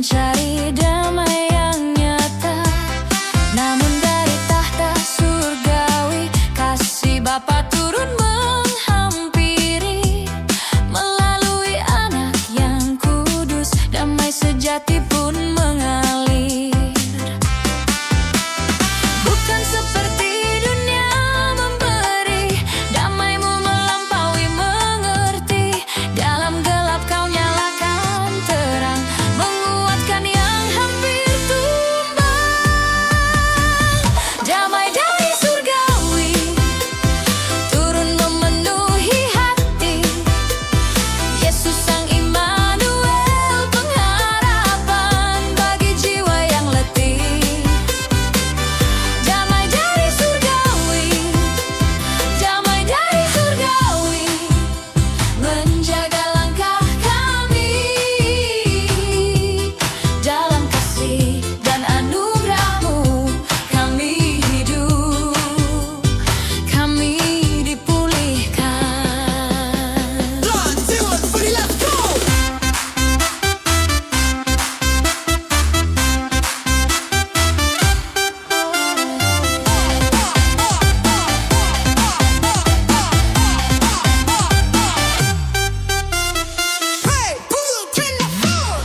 mencari damai yang nyata. Namun dari tahta surgawi, kasih Bapa turun menghampiri. Melalui anak yang kudus, damai sejati pun mengalir. Bukan seperti dunia memberi, damai-Mu melampaui mengerti. Dalam gelap Kau nyalakan terang, menguatkan yang hampir tumbang. Damai dari surgawi turun memenuhi hati. Yesus Sang Immanuel, pengharapan bagi jiwa yang letih. Damai dari surgawi, damai dari surgawi, menjaga langkah kami. Dalam kasih dan anugerah-Mu kami hidup, kami dipulihkan. One, two, three, let's go! Hey, pull up in the floor.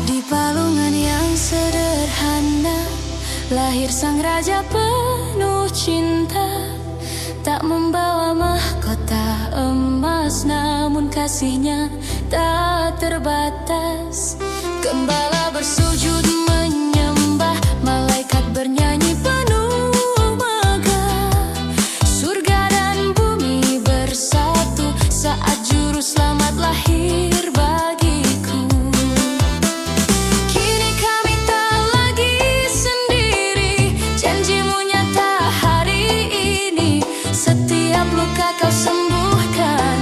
Di palungan yang sederhana, lahir Sang Raja penuh cinta. Tak membawa mahkota emas, namun kasih-Nya tak terbatas. Gembala bersujud menyembah, malaikat bernyanyi penuh megah. Surga dan bumi bersatu saat juru selamat lahir bagiku. Kini kami tak lagi sendiri, janji-Mu nyata hari ini. Setiap luka Kau sembuhkan,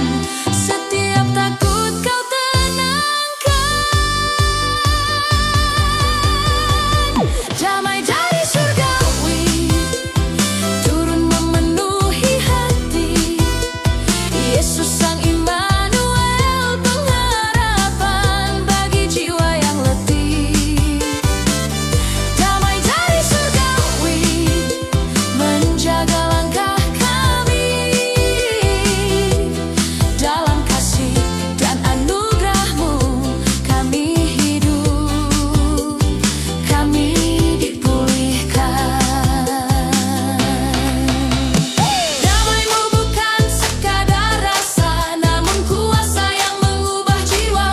setiap takut Kau tenangkan. Damai dari surgawi turun memenuhi hati. Yesus Sang Immanuel, pengharapan bagi jiwa yang letih. Damai dari surgawi, menjaga langkah kami. Dalam kasih dan anugerah-Mu kami hidup, kami dipulihkan. Damai-Mu bukan sekadar rasa, namun kuasa yang mengubah jiwa.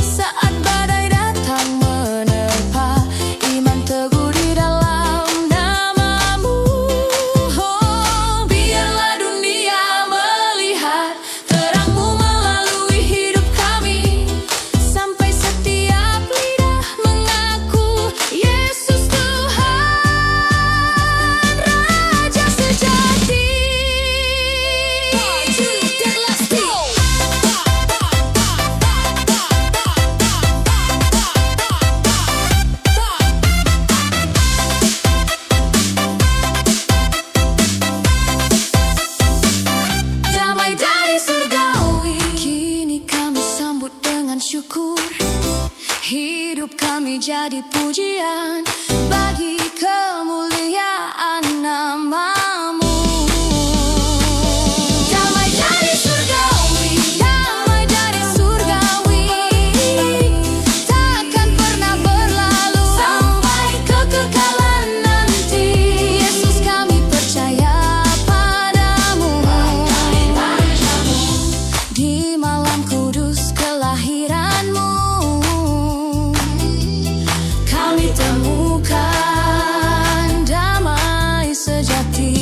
Saat badai datang menerpa, iman teguh di dalam nama-Mu. Oh, biarlah dunia melihat terang-Mu melalui hidup kami, sampai setiap lidah mengaku Yesus Tuhan, Raja sejati. One, two, three, let's go! Damai dari surgawi, kini kami sambut dengan syukur. Hidup kami jadi pujian bagi kemuliaan nama-Mu. Damai dari surgawi, damai dari surgawi, takkan pernah berlalu sampai kekekalan nanti. Yesus, kami percaya padamu. Di malam kudus kelahiran-Mu, kami temukan damai sejati.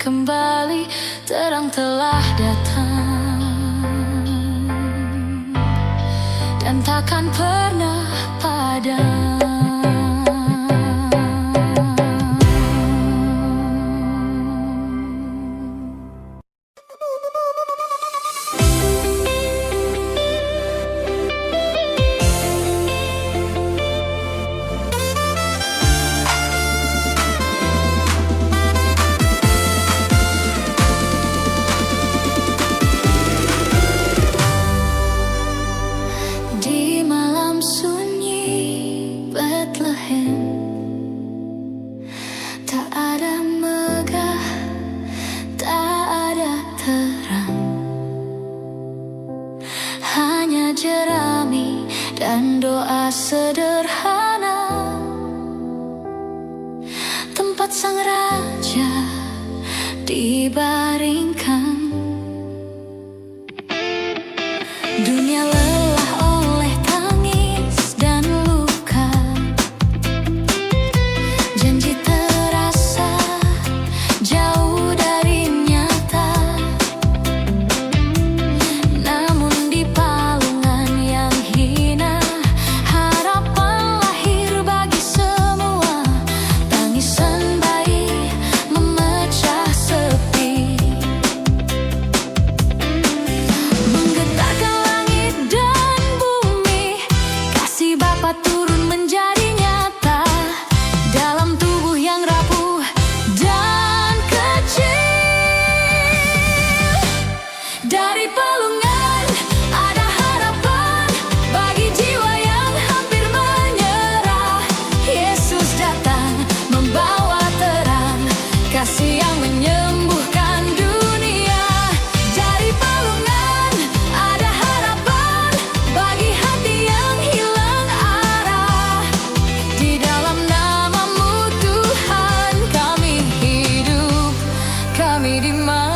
kembali, terang telah datang dan takkan pernah padam. Di malam sunyi Bethlehem, tak ada megah, tak ada terang, hanya jerami dan doa sederhana. Tempat sang raja dibaringkan. Dunia lelah oleh tangis dan luka, janji terasa jauh dari nyata. Namun di palungan yang hina, harapan lahir bagi semua. Tangisan bayi memecah sepi, menggetarkan langit dan bumi. Kasih Bapa turun menjadi nyata dalam tubuh yang rapuh dan kecil. Dari palungan ada harapan bagi jiwa yang hampir menyerah. Yesus datang membawa terang, kasih yang menyembuhkan dunia. Dari palungan ada harapan bagi hati yang hilang arah. Di dalam nama-Mu Tuhan kami hidup, kami dimenangkan.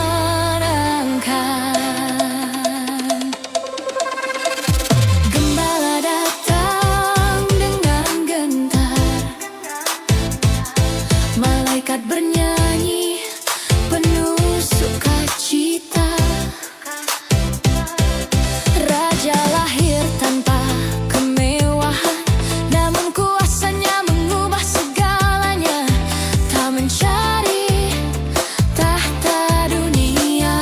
Gembala datang dengan gentar, malaikat bernyanyi penuh sukacita. Raja lahir tanpa kemewahan, namun kuasanya mengubah segalanya. Tak mencari tahta dunia,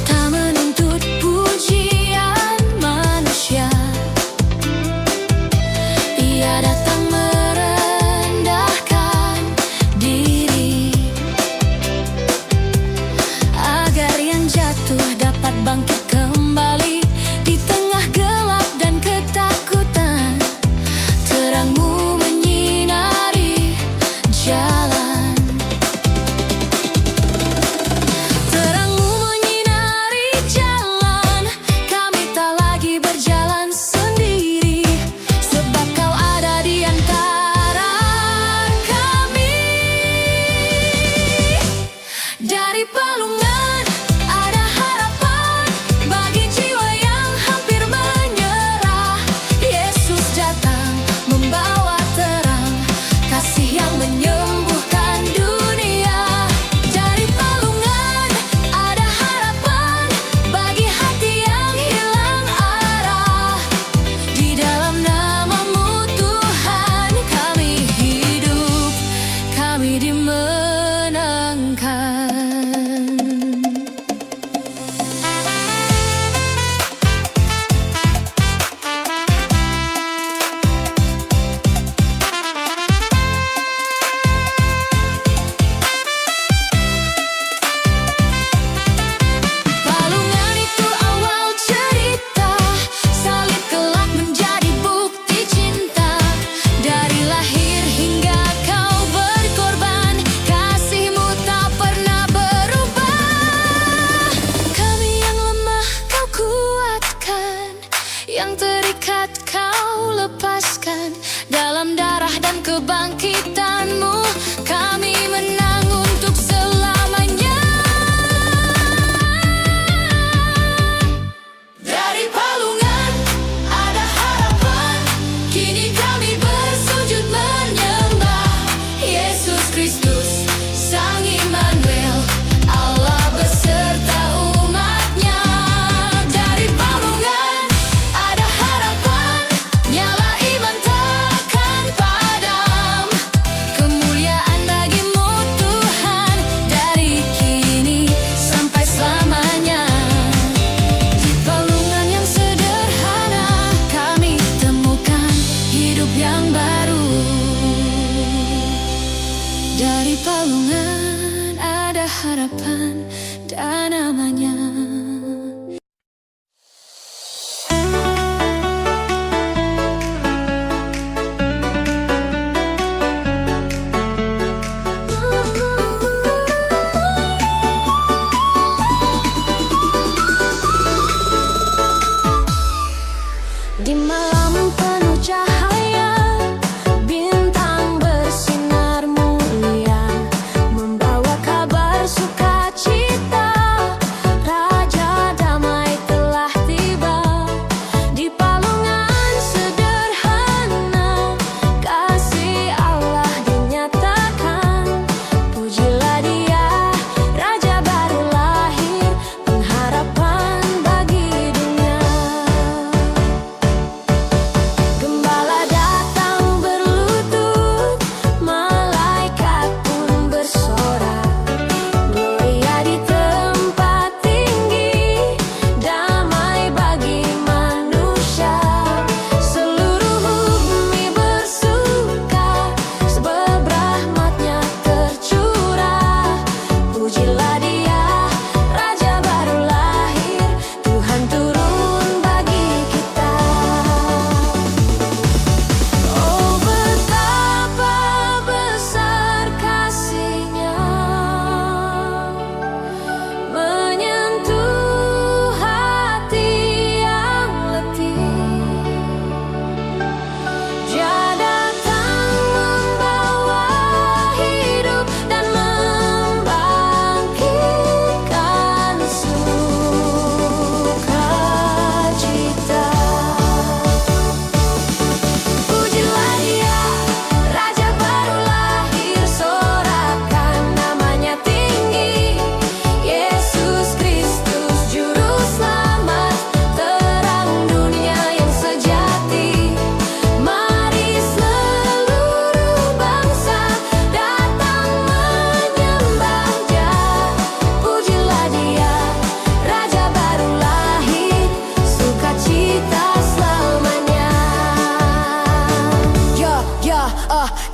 tak menuntut pujian manusia. Ia datang merendahkan diri, agar yang jatuh dapat bangkit kembali. Di tengah gelap dan ketakutan, terang-Mu menyinari jalan. Terang-Mu menyinari jalan, kami tak lagi berjalan sendiri, sebab Kau ada di antara kami. Dari palungan ada harapan bagi jiwa yang hampir menyerah. Yesus datang membawa terang, kasih yang menyembuhkan dunia. Dari palungan ada harapan bagi hati yang hilang arah. Di dalam nama-Mu Tuhan kami hidup, kami dimenangkan. Palungan itu awal cerita, salib kelak menjadi bukti cinta. Dari lahir hingga Kau berkorban, kasih-Mu tak pernah berubah. Kami yang lemah Kau kuatkan, yang terikat Kau lepaskan. Dalam darah dan kebangkitan-Mu kami menang untuk selamanya. Dari palungan ada harapan, kini kami bersujud menyembah Yesus Kristus.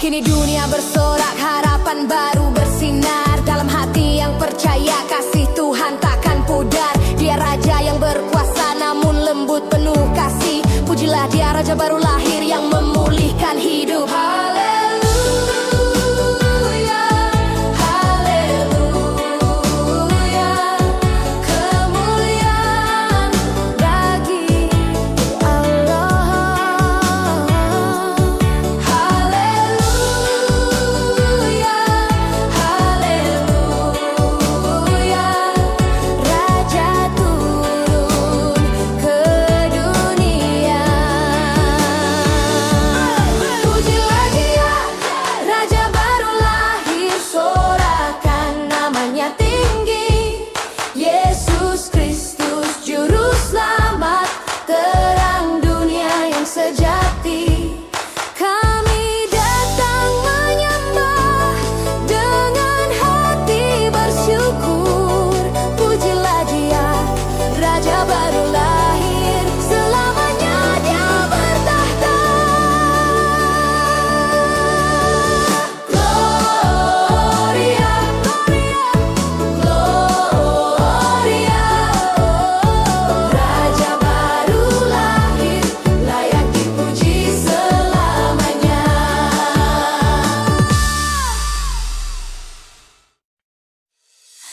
Kini dunia bersorak, harapan baru bersinar dalam hati yang percaya kasih Tuhan takkan pudar. Dia raja yang berkuasa namun lembut penuh kasih. Pujilah dia raja baru lahir yang memulihkan hidup. Haleluya, haleluya, kemuliaan bagi Allah. Haleluya, haleluya, raja turun ke dunia. Pujilah dia, raja baru lahir, sorakan namanya tinggi. Yesus Kristus juru selamat, terang dunia yang sejati. Kami datang menyembah dengan hati bersyukur. Pujilah dia, raja baru lahir, selamanya dia bertahta. Gloria, Gloria, raja baru lahir, layak dipuji selamanya.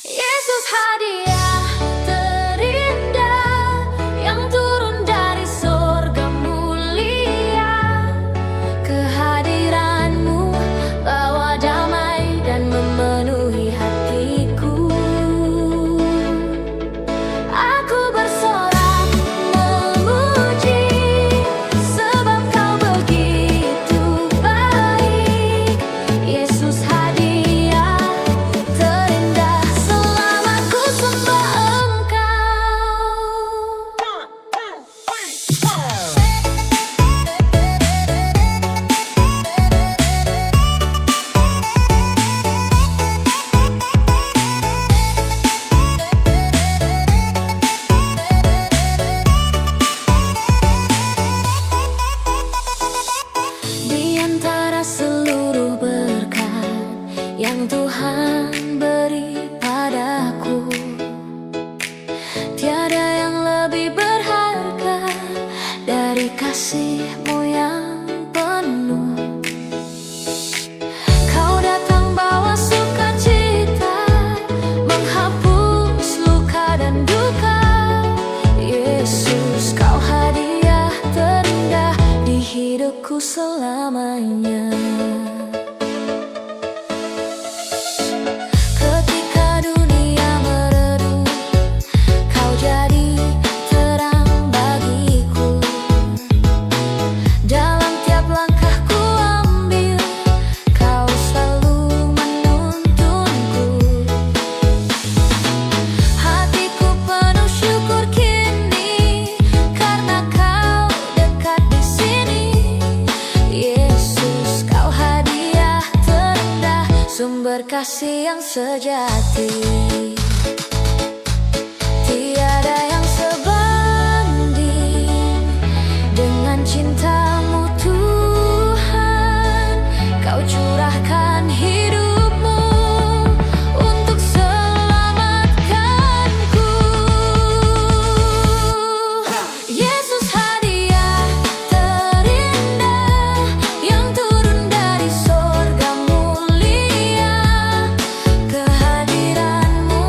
Yesus hadiah terindah yang turun dari sorga mulia. Kehadiranmu bawa damai dan memenuhi hatiku. Aku bersorak memuji sebab kau begitu baik. Yesus hadiah terindah, selamat ku sembah Engkau. Di antara seluruh berkat yang Tuhan beri padaku, tiada yang lebih berharga dari kasih-Mu yang penuh. Kau datang bawa sukacita, menghapus luka dan duka. Yesus, kau hadiah terindah di hidupku selamanya. Ketika dunia meredup, kau jadi terang bagiku. Dalam tiap langkah ku ambil, kau selalu menuntunku. Hatiku penuh syukur kini karena kau dekat di sini. Yesus, kau hadiah terendah, sumber kasih yang sejati. Tiada yang sebanding dengan cinta-Mu Tuhan. Kau curahkan hidupmu untuk selamatkanku. Yesus hadiah terindah yang turun dari sorga mulia. Kehadiranmu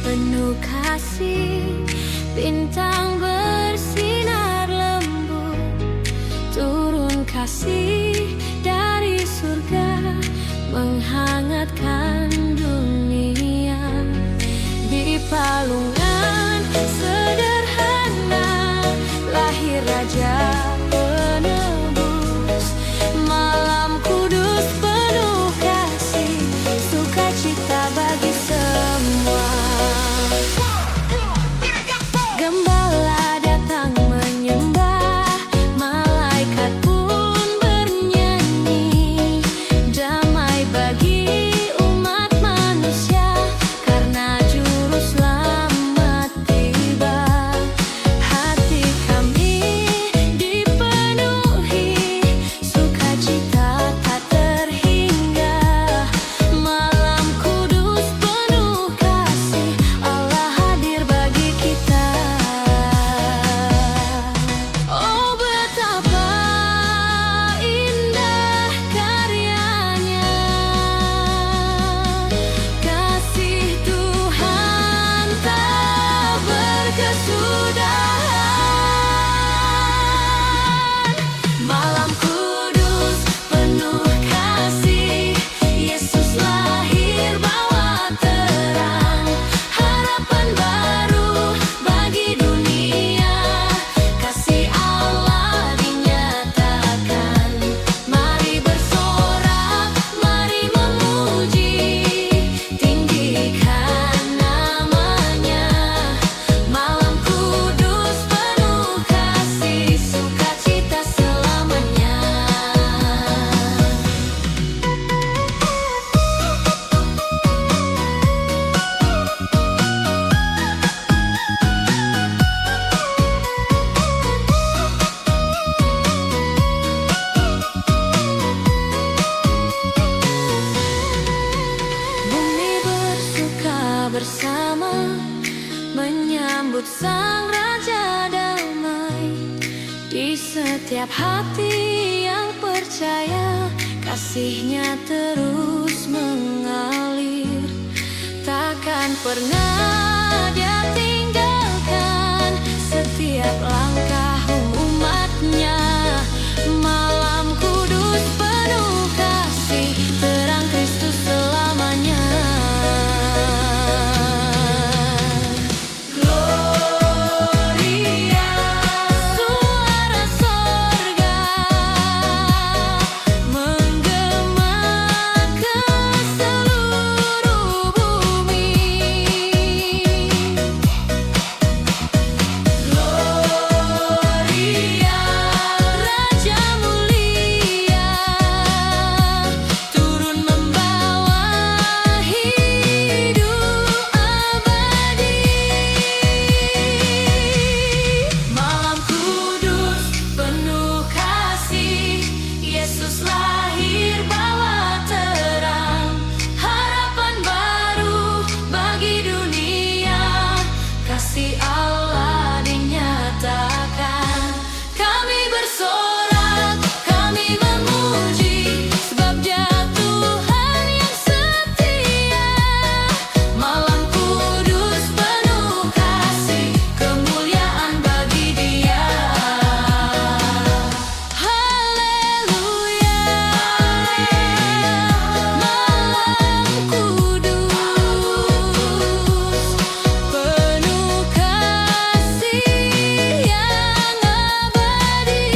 penuh kasih, bintang bersinar lembut, turun kasih dari surga, menghangatkan dunia. Di palungan sederhana lahir Raja Penebus, malam kudus penuh kasih, sukacita bagi semua. Gembala datang menyembah, malaikat pun bernyanyi, damai bagi umat manusia karena juru selamat tiba. Hati kami dipenuhi sukacita tak terhingga, malam kudus penuh kasih, Allah hadir bagi kita. Oh betapa indah karyanya, kasih Tuhan tak berkesudahan. Malam kudus penuh kasih, Yesus lahir bawa terang, harapan baru bagi dunia, kasih Allah dinyatakan. Mari bersorak, mari memuji, tinggikan namanya. Malam kudus penuh kasih, sukacita selamanya. Bumi bersuka bersama, menyambut Sang Raja damai. Di setiap hati yang percaya, kasih-Nya terus mengalir, takkan pernah Dia tinggalkan setiap langkah umat-Nya. Malam kudus penuh kasih, terang Kristus selamanya. Gloria, suara sorga menggema ke seluruh bumi. Gloria, Raja mulia, turun membawa hidup abadi. Malam kudus penuh kasih, Yesus lahir bawa terang, harapan baru bagi dunia, kasih Allah dinyatakan. Kami bersorak, kami memuji, sebab Dia Tuhan yang setia. Malam kudus penuh kasih, kemuliaan bagi Dia. Haleluya, malam kudus penuh kasih yang abadi.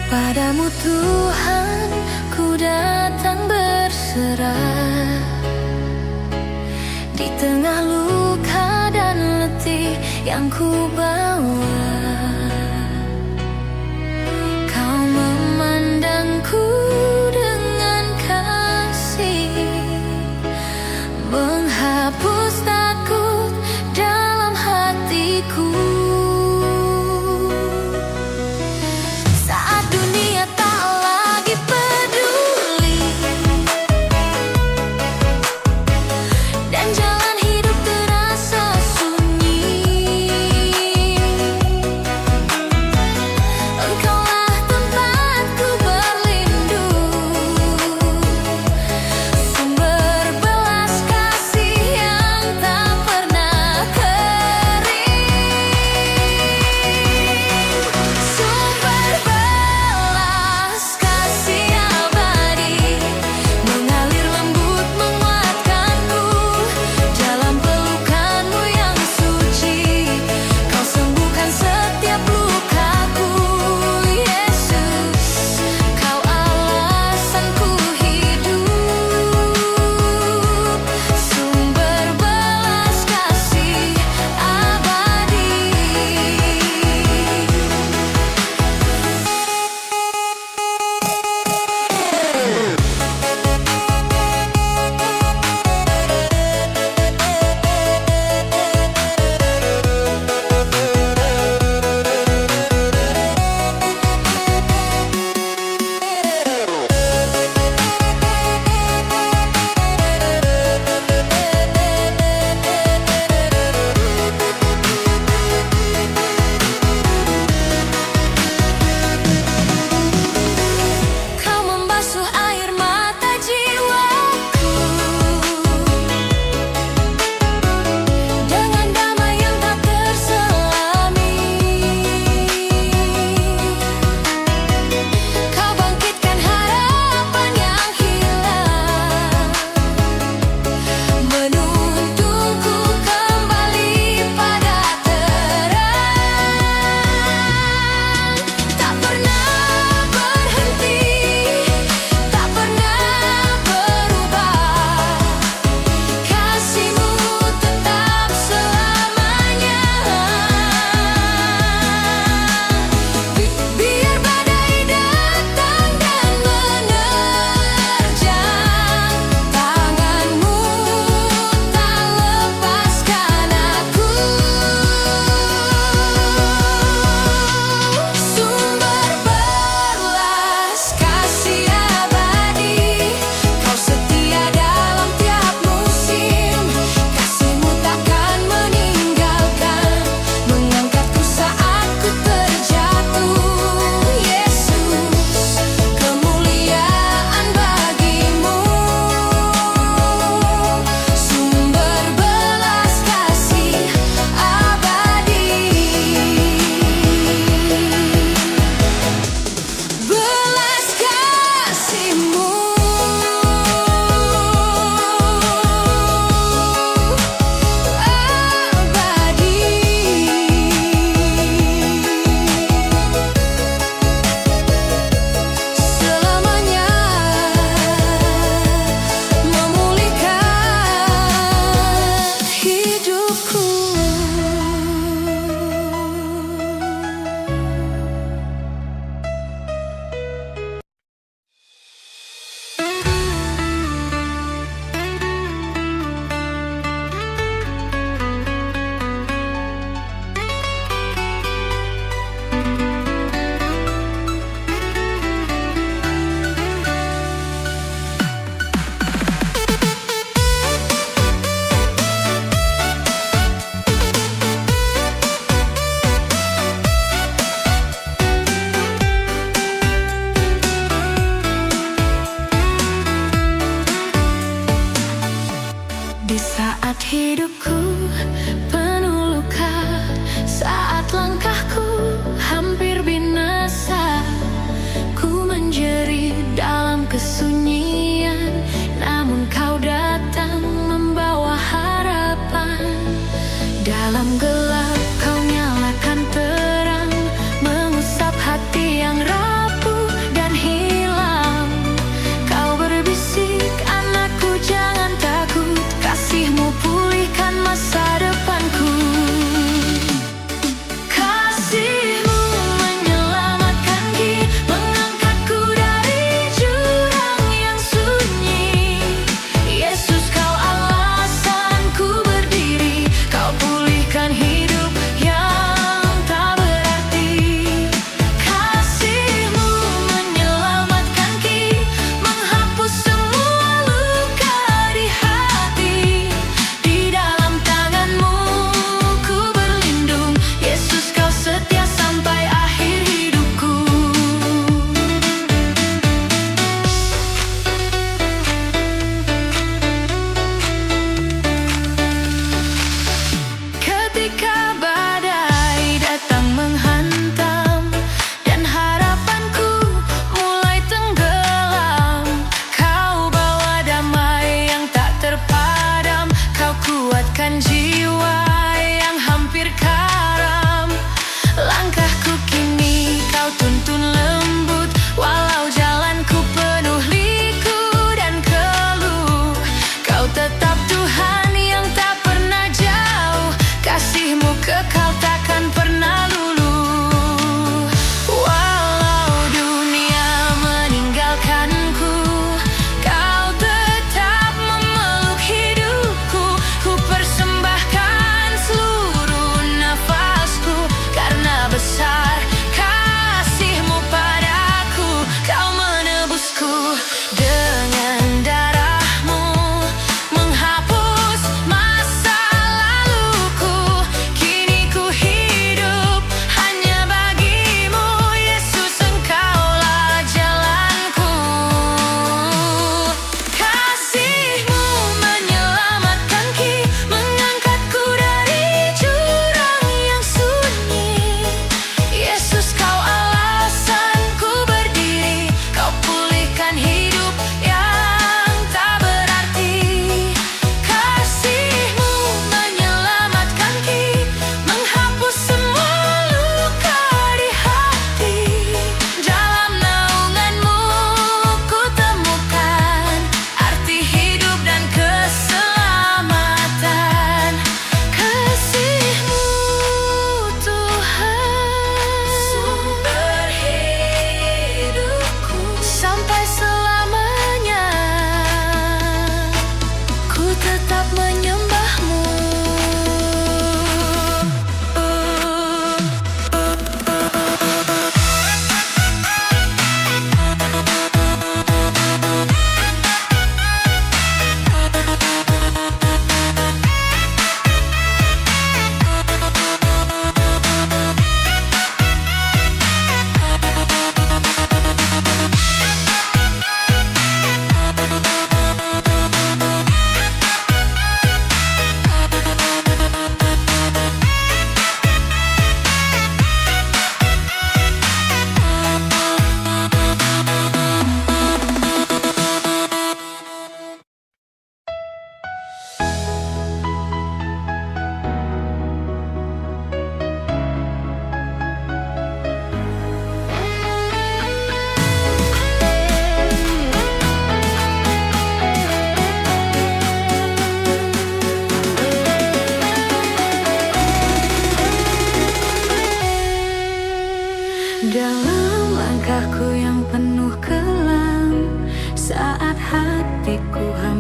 Padamu Tuhan, ku datang berserah. Di tengah luka dan letih yang ku bawa, Kau memandang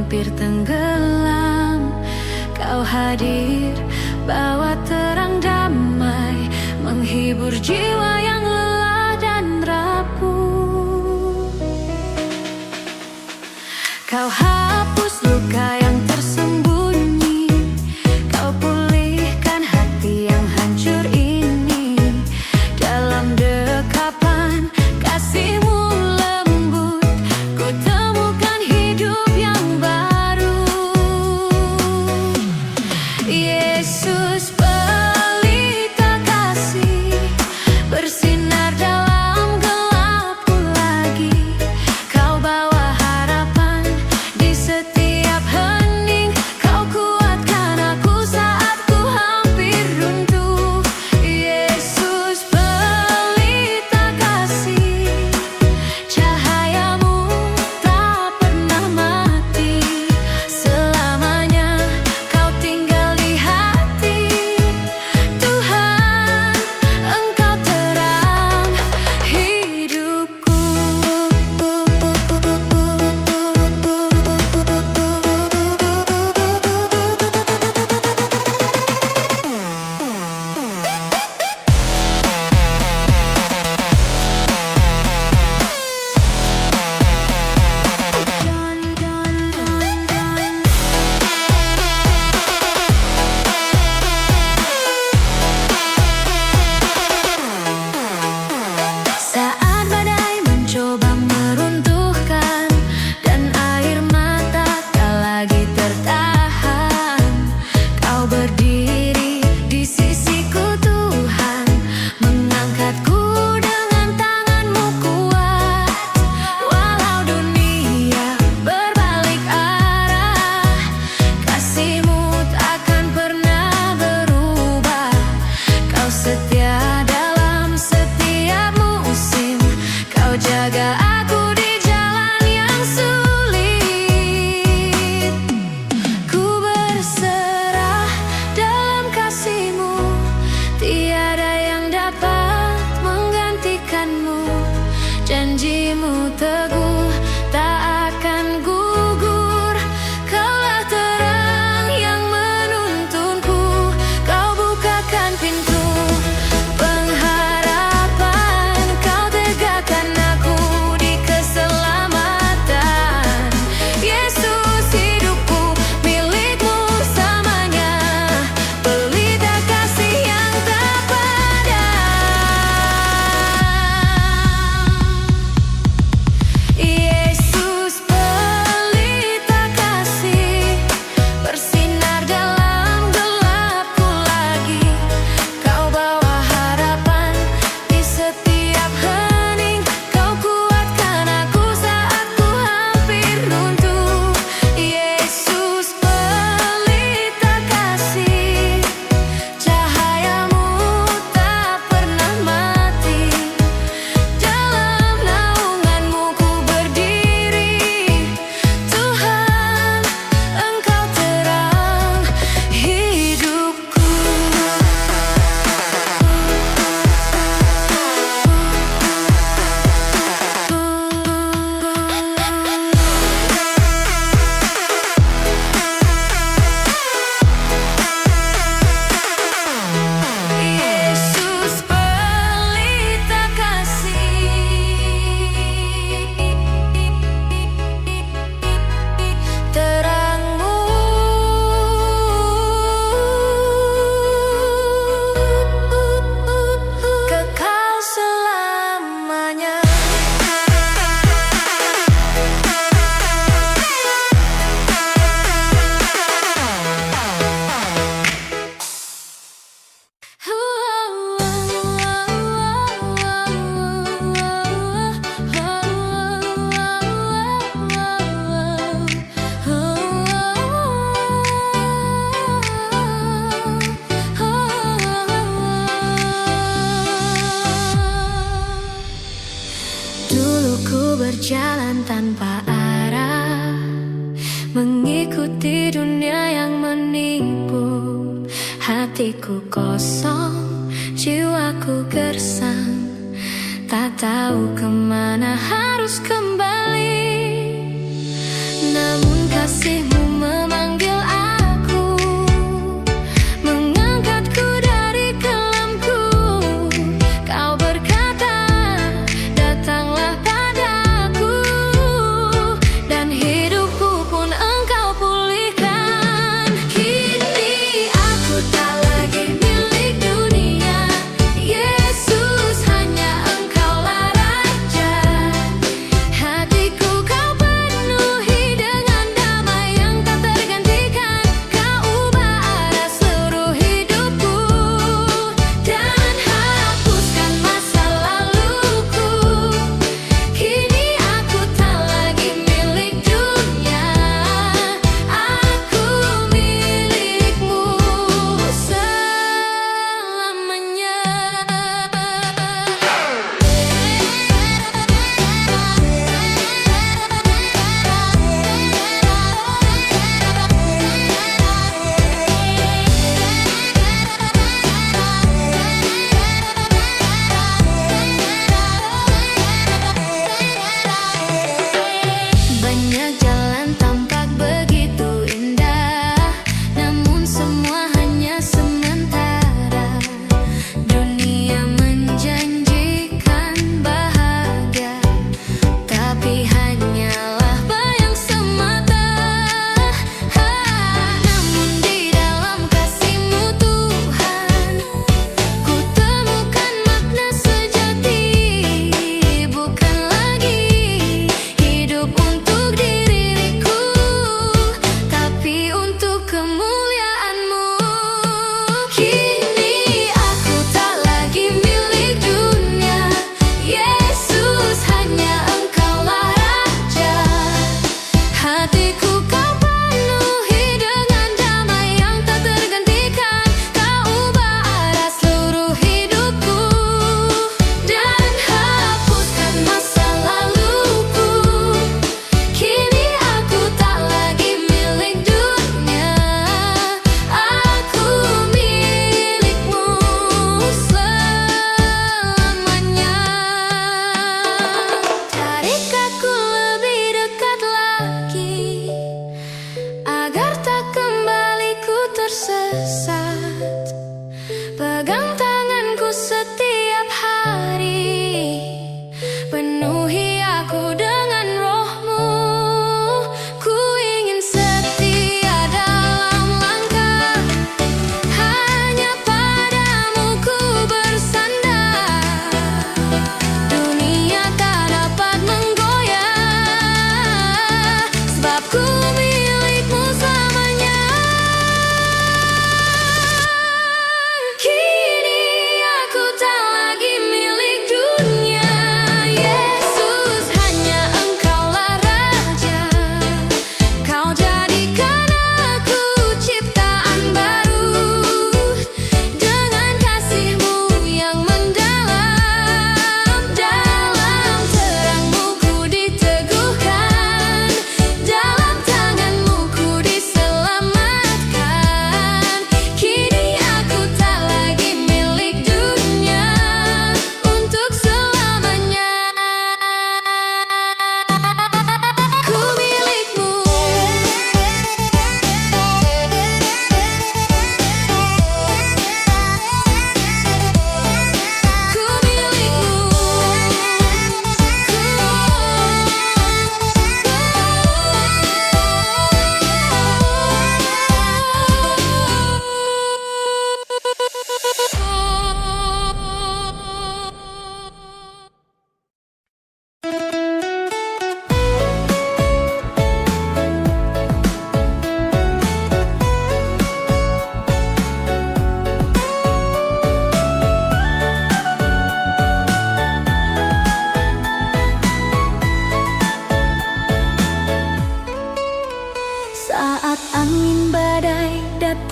hampir tenggelam, kau hadir, bawa terang damai, menghibur jiwa yang lelah dan rapuh. Kau hapus luka yang tersembunyi, kau pulihkan hati yang hancur ini. Dalam dekapan kasih-Mu lembut, ku temukan hidup yang baru. Yesus pelita kasih, bersinar dalam gelapku lagi. Kau bawa harapan di setiap hening, kau kuatkan aku saat ku hampir runtuh. Yesus pelita kasih, cahayamu tak pernah mati. Selamanya kau tinggal di hati. Tuhan, Engkau terang hidupku. Saat badai mencoba meruntuhkan dan air mata tak lagi tertahan, kau berdiri di sisiku Tuhan, mengangkatku dengan tangan-Mu kuat. Walau dunia berbalik arah, kasih-Mu takkan pernah berubah. Kau setia dalam setiap musim, kau jaga aku di jalan yang sulit. Ku berserah dalam kasih-Mu, tiada yang dapat menggantikan-Mu. Janji-Mu teguh, tak akan gugur. Kaulah terang yang menuntunku, kau bukakan pintu pengharapan, kau tegakkan aku di keselamatan. Yesus hidupku, milik-Mu selamanya, pelita kasih yang tak padam. Yesus pelita kasih, bersinar dalam gelapku lagi. Kau bawa harapan di setiap hening, kau kuatkan aku saat ku hampir runtuh. Yesus pelita kasih, cahayamu tak pernah mati. Dalam naungan-Mu ku berdiri. Tuhan, Engkau terang hidupku. Yesus pelita kasih, terang-Mu kekal selamanya. Dulu ku berjalan tanpa arah, mengikuti dunia yang menipu. Hatiku kosong, jiwaku gersang, tak tahu kemana harus kembali. Namun kasih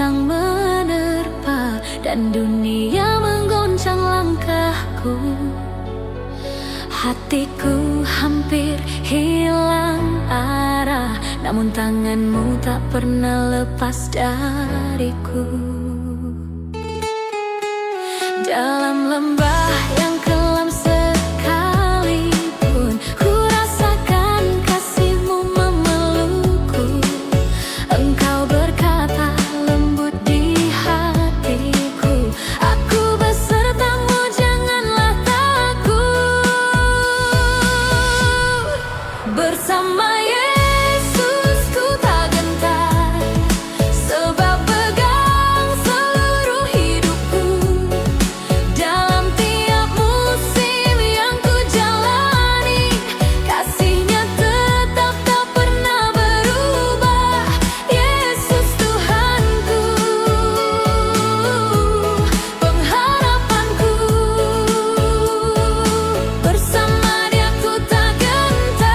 bintang menerpa dan dunia menggoncang langkahku. Hatiku hampir hilang arah, namun tanganmu tak pernah lepas dariku. Dalam lembah yang kelam sekalipun, ku rasakan kasihmu memelukku. Engkau berkata lembut di hatiku, aku besertamu, janganlah takut. Bersama Yesus ku tak gentar, sebab pegang seluruh hidupku. Dalam tiap musim yang ku jalani, kasih-Nya tetap tak pernah berubah. Yesus Tuhanku, pengharapanku. Bersama Dia ku tak gentar.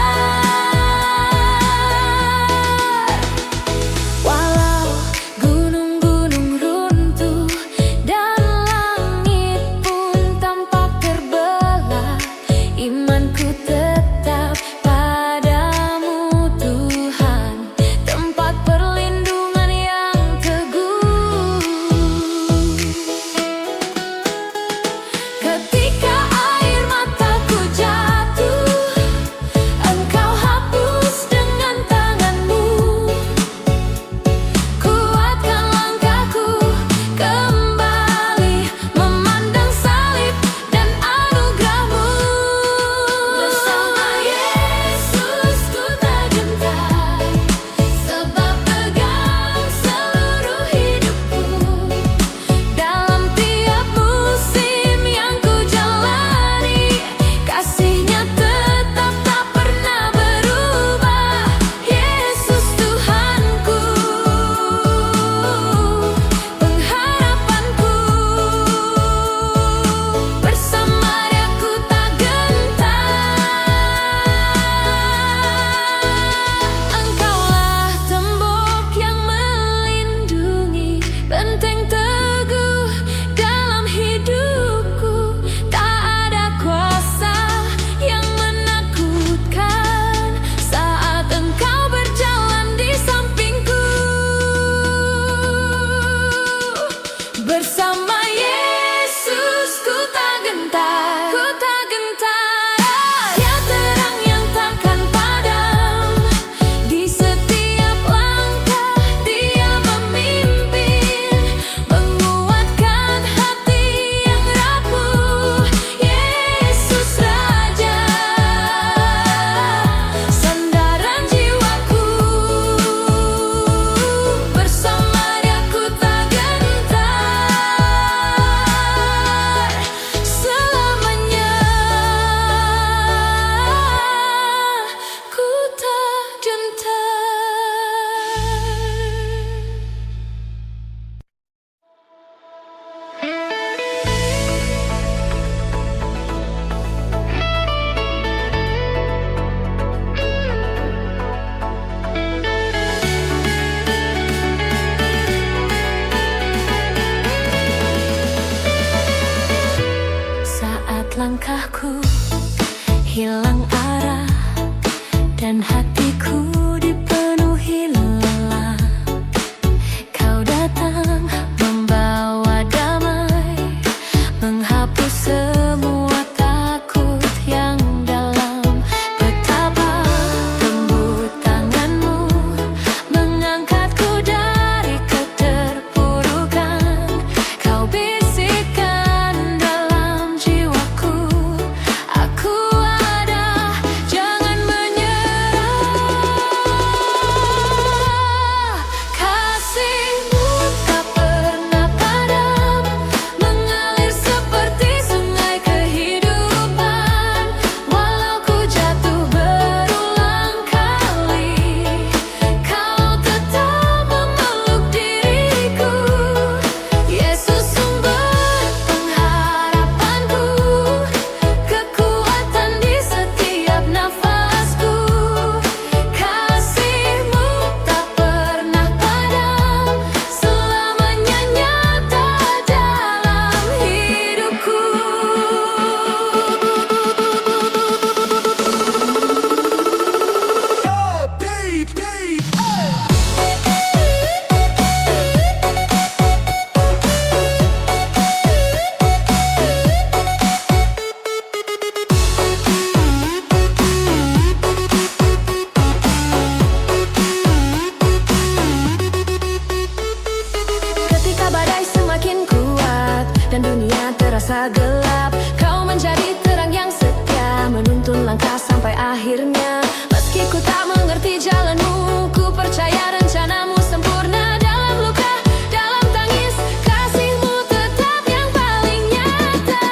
masa gelap. Kau menjadi terang yang setia, menuntun langkah sampai akhirnya. Meski ku tak mengerti jalanmu, ku percaya rencanamu sempurna. Dalam luka, dalam tangis, kasihmu tetap yang paling nyata.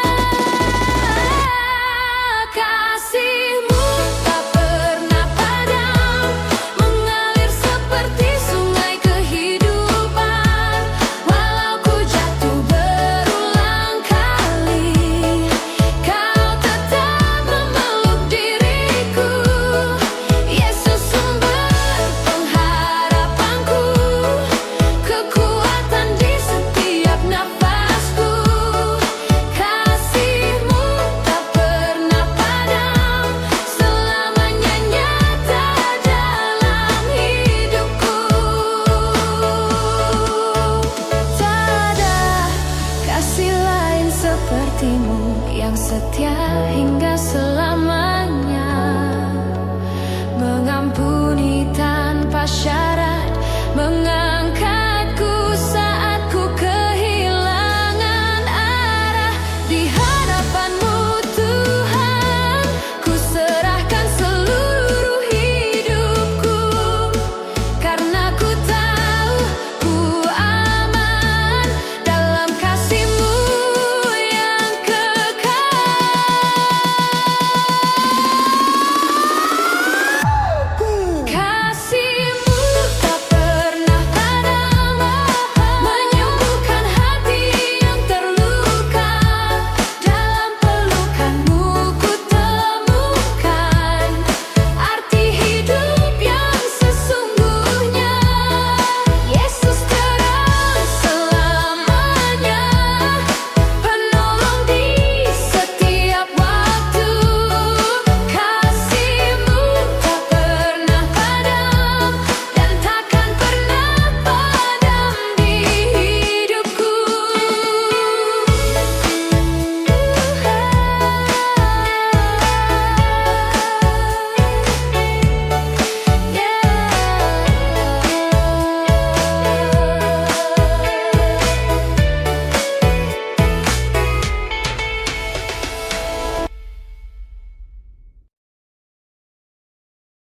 Kasihmu tak pernah padam, mengalir seperti sungai kehidupan. Walau ku jatuh berulang kali, kau tetap memeluk diriku. Yesus sumber pengharapanku, kekuatan di setiap nafasku. Kasihmu tak pernah padam, selamanya nyata dalam hidupku. Tak ada kasih lain sepertimu yang setia hingga selamanya, mengampuni tanpa syarat.